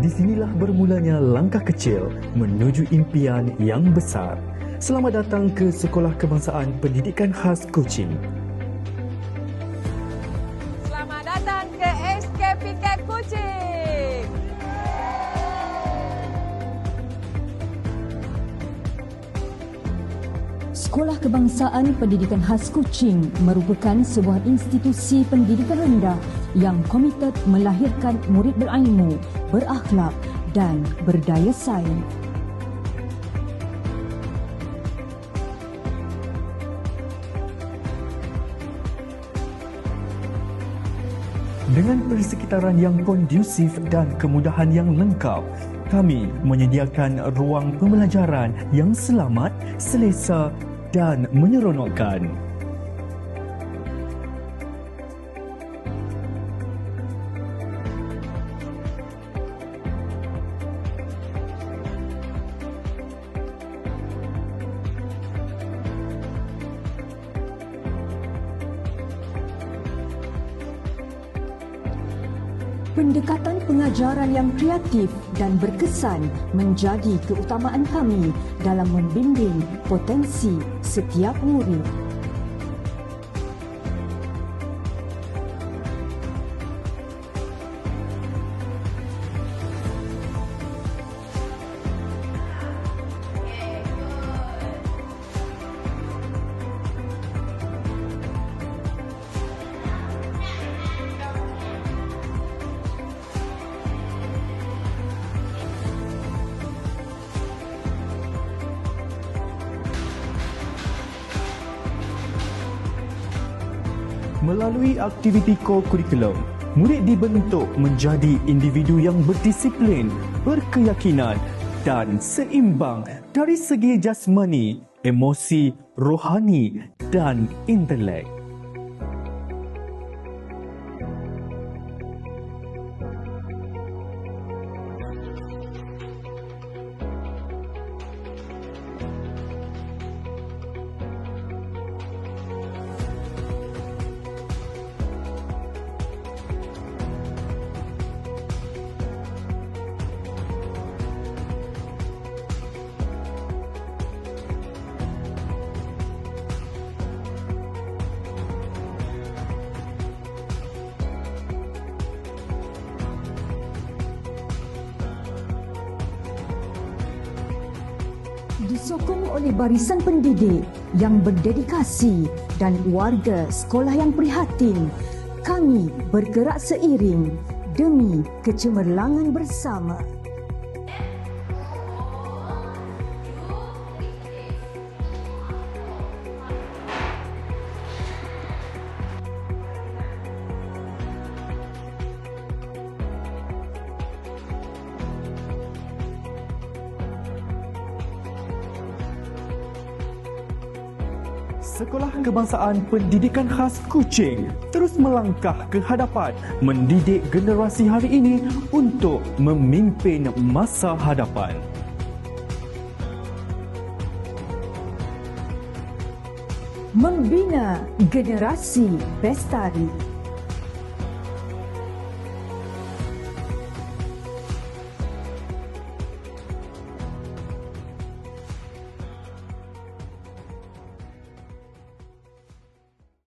Di sinilah bermulanya langkah kecil menuju impian yang besar. Selamat datang ke Sekolah Kebangsaan Pendidikan Khas Kuching. Selamat datang ke SKPK Kuching. Sekolah Kebangsaan Pendidikan Khas Kuching merupakan sebuah institusi pendidikan rendah yang komited melahirkan murid berilmu, berakhlak dan berdaya saing. Dengan persekitaran yang kondusif dan kemudahan yang lengkap, kami menyediakan ruang pembelajaran yang selamat, selesa dan menyeronokkan. Pendekatan pengajaran yang kreatif dan berkesan menjadi keutamaan kami dalam membimbing potensi setiap murid. Melalui aktiviti co-kurikulum, murid dibentuk menjadi individu yang berdisiplin, berkeyakinan dan seimbang dari segi jasmani, emosi, rohani dan intelek. Disokong oleh barisan pendidik yang berdedikasi dan warga sekolah yang prihatin, kami bergerak seiring demi kecemerlangan bersama. Sekolah Kebangsaan Pendidikan Khas Kuching terus melangkah ke hadapan mendidik generasi hari ini untuk memimpin masa hadapan. Membina generasi bestari.